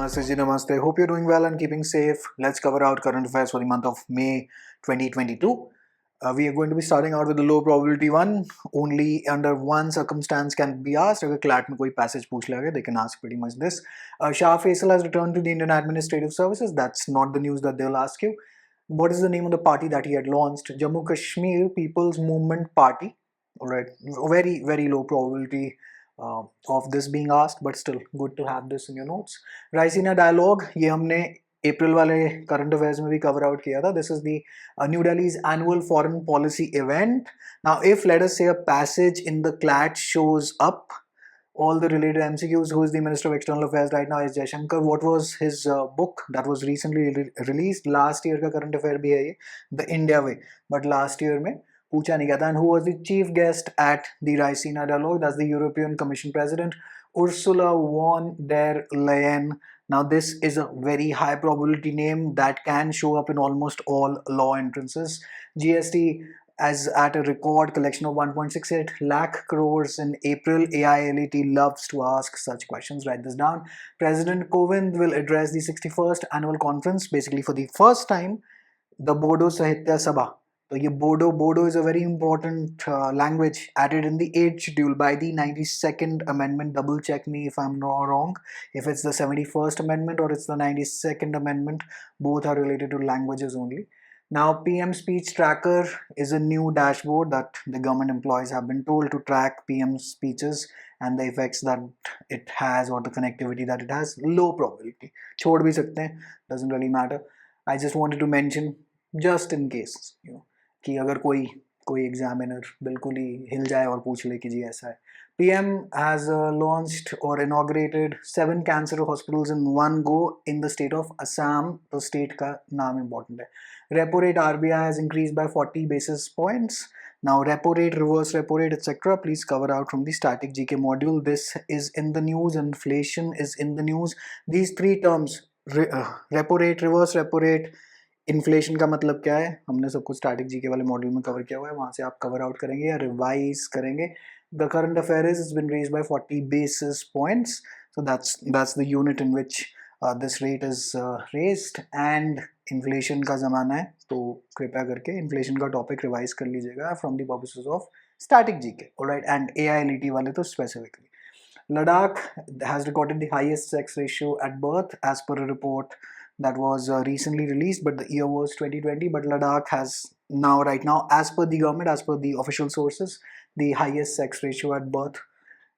Namaste ji, namaste. Hope you're doing well and keeping safe. Let's cover out current affairs for the month of May 2022. We are going to be starting out with the low probability one. Only under one circumstance can it be asked. If CLAT में कोई passage पूछ लेगा, they can ask pretty much this. Shah Faisal has returned to the Indian Administrative Services. That's not the news that they'll ask you. What is the name of the party that he had launched? Jammu Kashmir People's Movement Party. Alright, very, very low probability of this being asked, but still good to have this in your notes. Raisina dialogue, ये हमने अप्रैल वाले current affairs में भी cover out किया था. This is the New Delhi's annual foreign policy event. Now, if let us say a passage in the CLAT shows up, all the related MCQs, who is the Minister of External Affairs right now is Jaishankar. What was his book that was recently released? Last year का current affair भी है ये, The India Way. But last year में पूछा नहीं गया था. And who was the chief guest at the Raisina dialogue? That's the European Commission President Ursula von der Leyen. Now this is a very high probability name that can show up in almost all law entrances. GST as at a record collection of 1.68 lakh crores in April. AILET loves to ask such questions. Write this down. President Kovind will address the 61st annual conference, basically for the first time, the Bodo Sahitya Sabha. So ये Bodo is a very important language added in the 8th schedule by the 92nd amendment. Double check me if I'm not wrong. If it's the 71st amendment or it's the 92nd amendment, both are related to languages only. Now, PM Speech Tracker is a new dashboard that the government employees have been told to track PM speeches and the effects that it has or the connectivity that it has. Low probability. छोड़ भी सकते हैं, doesn't really matter. I just wanted to mention just in case, you know, कि अगर कोई examiner बिल्कुल ही हिल जाए और पूछ ले कि जी ऐसा है. PM has launched or inaugurated 7 cancer hospitals in one go in the state of Assam. तो state का नाम important है. Repo rate RBI has increased by 40 basis points. Now repo rate, reverse repo rate, etc. Please cover out from the static GK module. This is in the news. Inflation is in the news. These three terms, repo rate, reverse repo rate, inflation का मतलब क्या है, हमने सब कुछ static GK वाले module में cover किया हुआ है. वहाँ से आप कवर आउट करेंगे या रिवाइज करेंगे. The current affair is been raised bye 40 basis points. So that's the unit in which this rate is raised. And inflation का ज़माना है, तो कृपया करके इन्फ्लेशन का टॉपिक रिवाइज कर लीजिएगा from the purposes of static GK. Alright, and AILET वाले तो specifically. Ladakh has recorded the highest sex ratio at birth as per a report that was recently released, but the year was 2020. But Ladakh has right now, as per the government, as per the official sources, the highest sex ratio at birth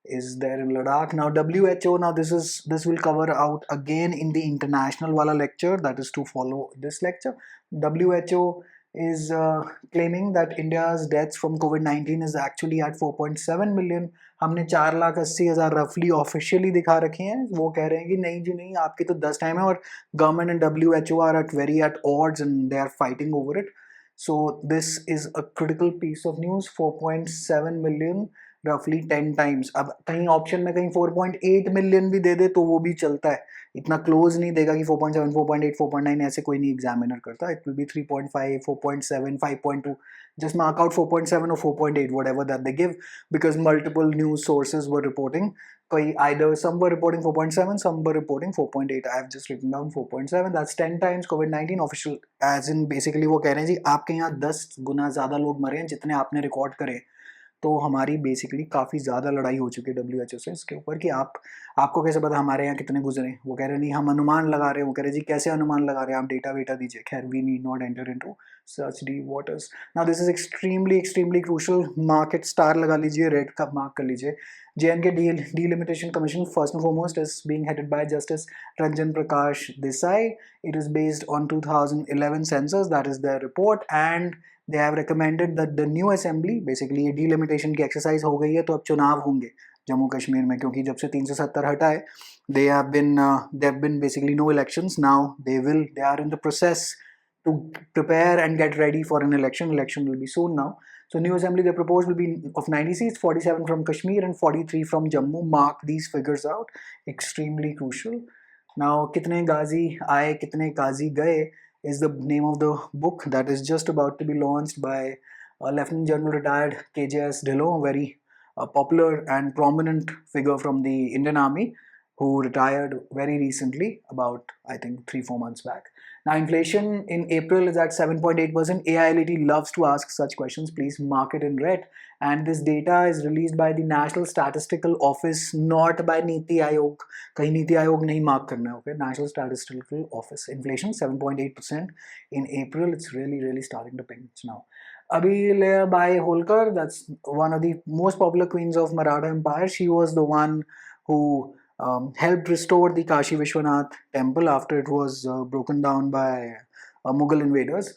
is there in Ladakh. Now WHO, now this will cover out again in the international wala lecture, that is to follow this lecture. WHO is claiming that India's deaths from COVID-19 is actually at 4.7 million. हमने 4,80,000 रफली officially दिखा रखे हैं. वो कह रहे हैं कि नहीं जी नहीं, आपकी तो 10 टाइम है, और government and WHO are at odds and they are fighting over it. So this is a critical piece of news. 4.7 million roughly 10 times. अब कहीं ऑप्शन में कहीं 4.8 मिलियन भी दे दे तो वो भी चलता है. इतना क्लोज नहीं देगा कि 4.7, 4.8, 4.9 ऐसे कोई नहीं एग्जामिनर करता. It will be 3.5, 4.7, 5.2. Just mark out 4.7 or 4.8, whatever that they give, because multiple news sources were reporting. Either some were reporting 4.7, some were reporting 4.8. I have just written down 4.7. That's 10 times COVID-19 official. As in basically वो कह रहे हैं जी आपके यहाँ 10 गुना ज़्यादा लोग मरे हैं जितने आपने रिकॉर्ड करे. तो हमारी बेसिकली काफ़ी ज़्यादा लड़ाई हो चुकी है WHO से इसके ऊपर कि आपको कैसे पता हमारे यहाँ कितने गुजरे. वो कह रहे नहीं, हम अनुमान लगा रहे हैं. वो कह रहे जी कैसे अनुमान लगा रहे हैं, आप डेटा वेटा दीजिए. खैर, we need not enter into such deep waters. Now this is extremely crucial. Market star लगा लीजिए, रेड का मार्क कर लीजिए. JNK Delimitation Commission, first and foremost, is being headed by Justice Ranjan Prakash Desai. It is based on 2011 census, that is their report, and they have recommended that the new assembly, basically ये delimitation की exercise हो गई है, तो अब चुनाव होंगे जम्मू कश्मीर में, क्योंकि जब से 370 हटा है, they have been basically no elections. Now they are in the process to prepare and get ready for an election. Election will be soon now. So new assembly they propose will be of 90 seats, 47 from Kashmir and 43 from Jammu. Mark these figures out. Extremely crucial. Now कितने गाजी आए, कितने काजी गए is the name of the book that is just about to be launched by Lieutenant General retired KJS Dhillon, very popular and prominent figure from the Indian Army, who retired very recently, about I think 3-4 months back. Now inflation in April is at 7.8%. AILET loves to ask such questions. Please mark it in red. And this data is released by the National Statistical Office, not by Niti Aayog. कहीं नीति आयोग नहीं mark करना है, okay? National Statistical Office. Inflation 7.8% in April. It's really starting to pinch now. Abhi Bai Holkar, that's one of the most popular queens of Maratha Empire. She was the one who helped restore the Kashi Vishwanath temple after it was broken down by Mughal invaders.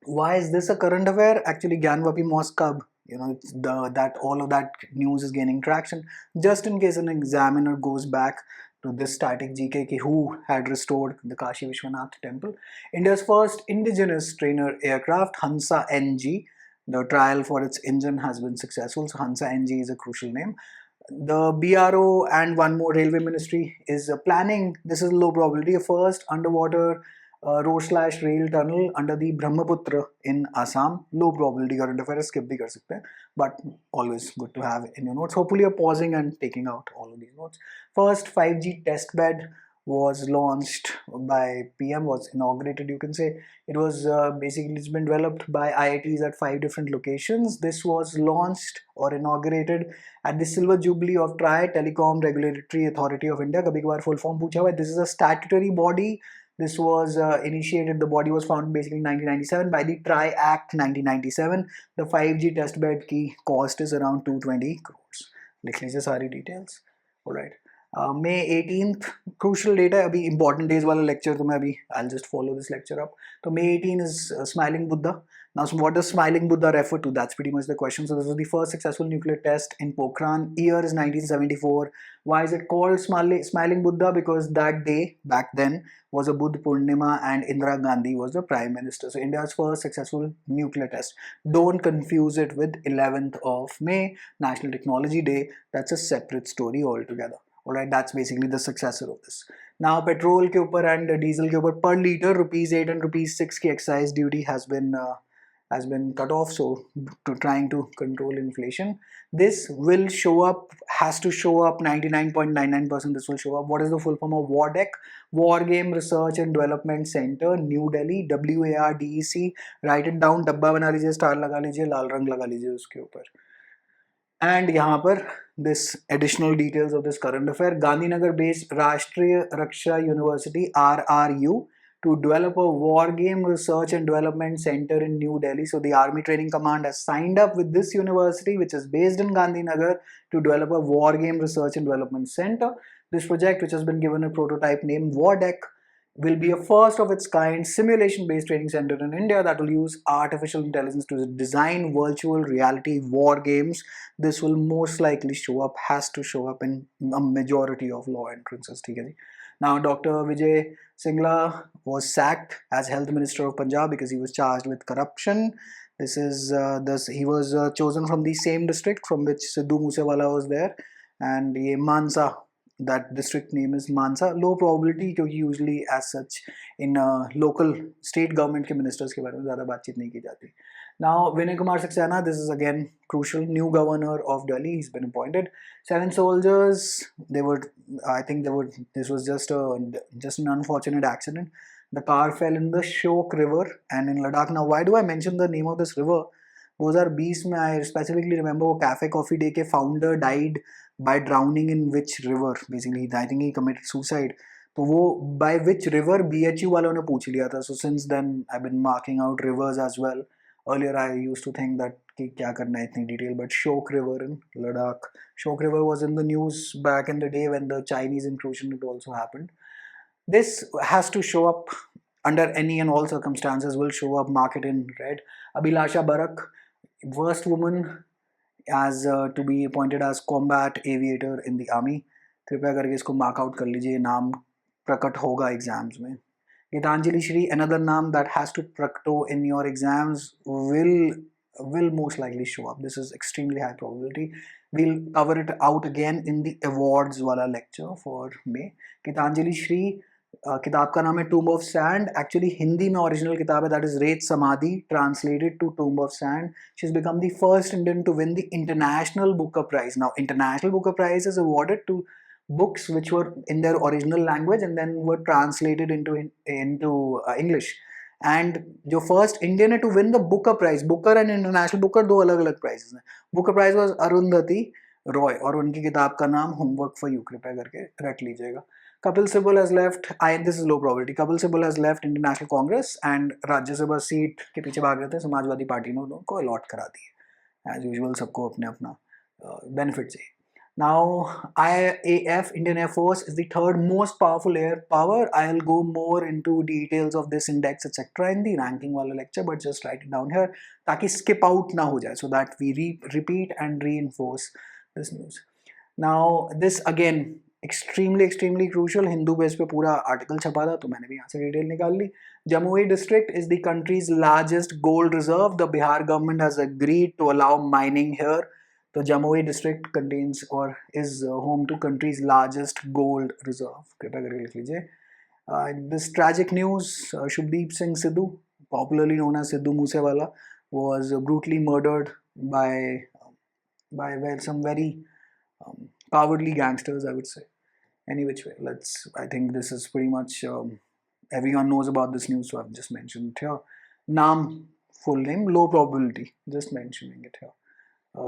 Why is this a current affair? Actually, Gyanvapi Mosque Cub, that all of that news is gaining traction. Just in case an examiner goes back to this static GK ki who had restored the Kashi Vishwanath temple. India's first indigenous trainer aircraft, Hansa NG. The trial for its engine has been successful, so Hansa NG is a crucial name. The BRO and one more railway ministry is planning, this is low probability, a first underwater road/rail tunnel under the Brahmaputra in Assam. Low probability current affair, skip bhi kar sakte hain, but always good to have in your notes. Hopefully you're pausing and taking out all of these notes. First 5G test bed was launched by PM, was inaugurated, you can say. It was basically, it's been developed by IITs at 5 different locations. This was launched or inaugurated at the Silver Jubilee of TRAI, Telecom Regulatory Authority of India. Kabhi kabar full form pucha hua hai. This is a statutory body. This was initiated, the body was founded basically in 1997 by the TRAI Act 1997. The 5G test bed ki cost is around 220 crores. Likh lijiye sari details. Alright. May 18th, crucial data, abhi important days wala lecture, to abhi I'll just follow this lecture up. So May 18 is Smiling Buddha. Now, so what does Smiling Buddha refer to? That's pretty much the question. So this was the first successful nuclear test in Pokhran. Year is 1974. Why is it called Smiling Buddha? Because that day, back then, was a Buddha Purnima and Indira Gandhi was the Prime Minister. So India's first successful nuclear test. Don't confuse it with 11th of May, National Technology Day. That's a separate story altogether. Alright, that's basically the successor of this. Now, petrol ke upar and diesel ke upar per liter, ₹8 and ₹6 ki excise duty has been cut off, so trying to control inflation. This will show up, has to show up, 99.99% this will show up. What is the full form of WARDEC? War Game Research and Development Center, New Delhi, WARDEC. Write it down, dabba bana lijiye, star laga lijiye, lal rang laga lijiye uske upar. And यहाँ पर this additional details of this current affair. Gandhinagar based Rashtriya Raksha University, RRU, to develop a war game research and development center in New Delhi. So the Army Training Command has signed up with this university, which is based in Gandhinagar, to develop a war game research and development center. This project, which has been given a prototype name WARDEC, will be a first of its kind simulation-based training center in India that will use artificial intelligence to design virtual reality war games. This will most likely show up, has to show up in a majority of law entrances. Now, Dr. Vijay Singla was sacked as Health Minister of Punjab because he was charged with corruption. This is he was chosen from the same district from which Sidhu Moosewala was there, and ye Mansa, that district name is Mansa. Low probability because usually as such in local state government ke ministers ke bare mein zyada baatcheet nahi ki jati. Now, Vinay Kumar Saxena, this is again crucial, new governor of Delhi, he's been appointed. 7 soldiers, this was just an unfortunate accident. The car fell in the Shok River and in Ladakh. Now, why do I mention the name of this river? 2020 में I specifically remember वो Cafe Coffee Day के founder died by drowning in which river? Basically, I think he committed suicide. तो वो by which river BHU वालों ने पूछ लिया था. So since then I've been marking out rivers as well. Earlier I used to think that कि क्या करना है इतनी detail, but Shok River in Ladakh. Shok River was in the news back in the day when the Chinese intrusion had also happened. This has to show up under any and all circumstances, will show up, mark it in red. Abhilasha Barak, first woman as to be appointed as combat aviator in the army. कृपया करके इसको mark out कर लीजिए, नाम प्रकट होगा exams में. Gitanjali Shri, another name that has to prakto in your exams, will most likely show up. This is extremely high probability. We'll cover it out again in the awards wala lecture for May. Gitanjali Shri, किताब का नाम है Tomb of Sand. Actually Hindi में original किताब है, that is Reth Samadhi, translated to Tomb of Sand. She's become the first Indian to win the International Booker Prize. Now, International Booker Prize is awarded to books which were in their original language and then were translated into English. And जो first Indian है to win the Booker Prize, Booker and International Booker दो अलग अलग prizes हैं. Booker Prize was Arundhati Roy और उनकी किताब का नाम होमवर्क फॉर यू, कृपया करके रट लीजिएगा. Kapil Sibal has left. This is low probability. Kapil Sibal has left Indian National Congress and Rajya Sabha seat के पीछे भाग रहे थे. समाजवादी पार्टी ने उनको अलॉट करा दी है. As usual सबको अपने अपना benefit चाहिए. Now IAF, Indian Air Force, is the third most powerful air power. I'll go more into details of this index etc. in the ranking wala lecture, but just write it down here ताकि skip out ना हो जाए, so that we repeat and reinforce this news. Now this again extremely crucial. Hindu base पे पूरा article छपा था तो मैंने भी यहाँ से डिटेल निकाल ली. Jamui district is the country's largest gold reserve. The Bihar government has agreed to allow mining here. तो Jamui district contains or is home to country's largest gold reserve. कृपया करके लिख लीजिए. This tragic news, Shubdeep Singh Sidhu, popularly known as Sidhu Moosewala, was brutally murdered by some very cowardly gangsters, I would say. Any which way, I think this is pretty much everyone knows about this news, so I've just mentioned it here. Naam, full name, low probability, just mentioning it here.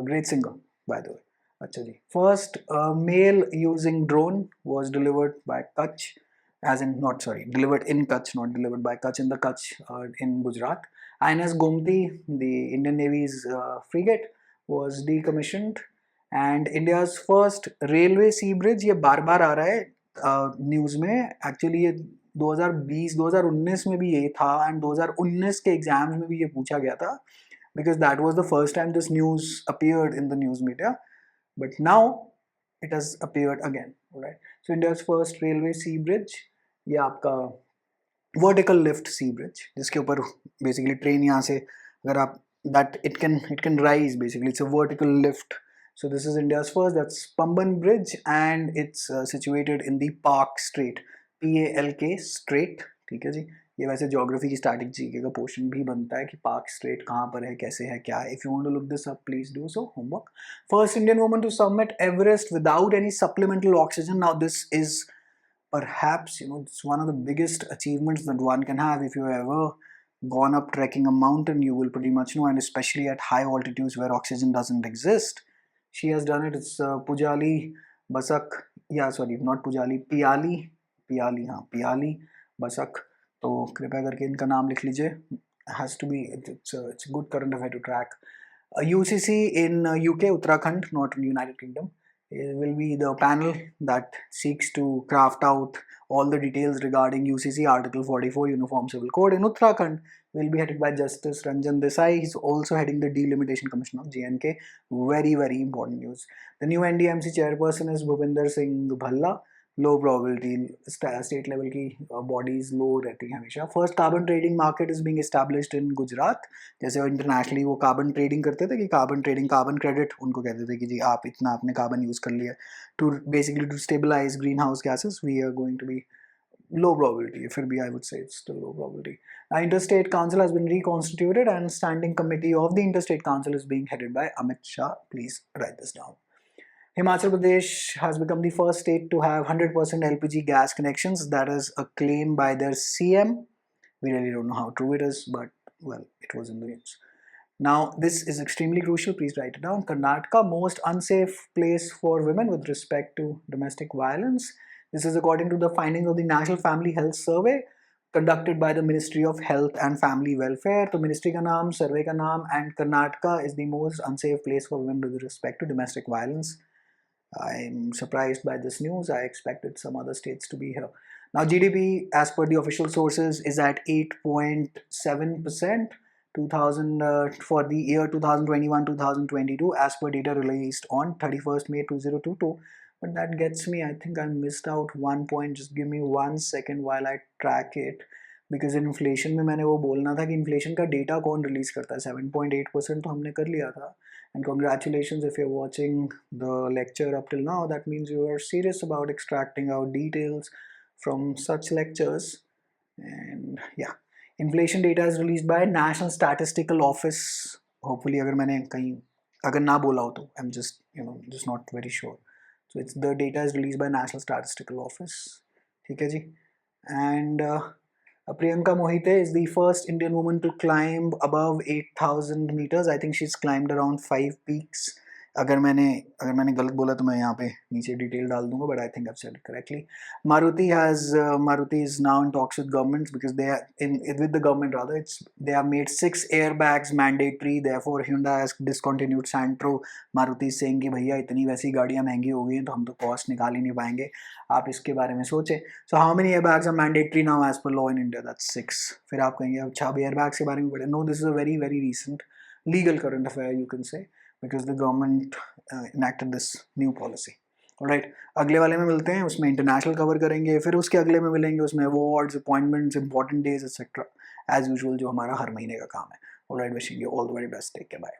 Great singer, by the way. Achha ji. First mail using drone was delivered by Kutch, delivered in Kutch, not delivered by Kutch, in the Kutch in Gujarat. INS Gomti, the Indian Navy's frigate, was decommissioned. And India's first railway sea bridge, ये बार बार आ रहा है news में. Actually ये 2020-2019 में भी ये था and 2019 के एग्जाम्स में भी ये पूछा गया था, because that was the first time this news appeared in the news media, but now it has appeared again. Alright, so India's first railway sea bridge, ये आपका vertical lift sea bridge, जिसके ऊपर basically ट्रेन यहाँ से अगर आप that it can rise, basically it's a vertical lift. So this is India's first. That's Pamban Bridge and it's situated in the Park Strait, PALK Strait. ठीक है जी. ये वैसे geography की static GK का portion भी बनता है कि Park Strait कहाँ पर है, कैसे है, क्या है. If you want to look this up, please do so. Homework. First Indian woman to summit Everest without any supplemental oxygen. Now this is perhaps, it's one of the biggest achievements that one can have. If you have ever gone up trekking a mountain, you will pretty much know, and especially at high altitudes where oxygen doesn't exist. She has done it. It's Pujali Basak. Yeah, sorry, not Pujali. Piyali Basak. तो कृपया करके इनका नाम लिख लीजिए. Has to be. It's a good current affair to track. UCC in UK, Uttarakhand, not in United Kingdom, will be the panel that seeks to craft out all the details regarding UCC Article 44 Uniform Civil Code in Uttarakhand. Will be headed by Justice Ranjan Desai. He's also heading the Delimitation Commission of JNK. Very important news. The new NDMC chairperson is Bhupinder Singh Bhalla. Low probability, state level की bodies low रहती हैं हमेशा. First carbon trading market is being established in Gujarat. जैसे internationally वो carbon trading करते थे कि carbon trading, carbon credit उनको कहते थे कि जी आप इतना आपने carbon use कर लिया. To basically to stabilize greenhouse gases, we are going to be low probability. फिर भी I would say it's still low probability. Now Interstate Council has been reconstituted and standing committee of the Interstate Council is being headed by Amit Shah. Please write this down. Himachal Pradesh has become the first state to have 100% LPG gas connections. That is a claim by their CM. We really don't know how true it is, but well, it was in the news. Now, this is extremely crucial. Please write it down. Karnataka, most unsafe place for women with respect to domestic violence. This is according to the findings of the National Family Health Survey conducted by the Ministry of Health and Family Welfare. So, Ministry ka naam, survey ka naam, and Karnataka is the most unsafe place for women with respect to domestic violence. I'm surprised by this news. I expected some other states to be here. Now GDP, as per the official sources, is at 8.7% for the year 2021-2022 as per data released on 31st May 2022. But that gets me, I think I missed out one point. Just give me 1 second while I track it. Because in inflation में मैंने वो बोलना था कि inflation का data कौन release करता है. 7.8% तो हमने कर लिया था. And congratulations if you're watching the lecture up till now. That means you are serious about extracting out details from such lectures. And yeah, inflation data is released by National Statistical Office. Hopefully अगर मैंने कहीं अगर ना बोला हो तो I'm just just not very sure. So it's the data is released by National Statistical Office. ठीक है जी. And Priyanka Mohite is the first Indian woman to climb above 8,000 meters. I think she's climbed around 5 peaks. अगर मैंने गलत बोला तो मैं यहाँ पे नीचे डिटेल डाल दूंगा, but I think I've said it correctly. Maruti is now in talks with governments because they are with the government rather. They have made 6 airbags mandatory. Therefore Hyundai has discontinued Santro. Maruti is saying कि भैया इतनी वैसी गाड़ियाँ महंगी हो गई हैं तो हम तो कॉस्ट निकाल ही नहीं पाएंगे, आप इसके बारे में सोचें. So how many airbags are mandatory now as per law in India? That's 6. फिर आप कहेंगे अच्छा अब airbags के बारे में पढ़े. No, this is a very very recent legal current affair you can say, because the government enacted this new policy. Alright, अगले वाले में मिलते हैं, उसमें इंटरनेशनल कवर करेंगे, फिर उसके अगले में मिलेंगे, उसमें awards, appointments, important days etcetera, as usual जो हमारा हर महीने का काम है. Alright, wishing you all the very best. Take care. Bye.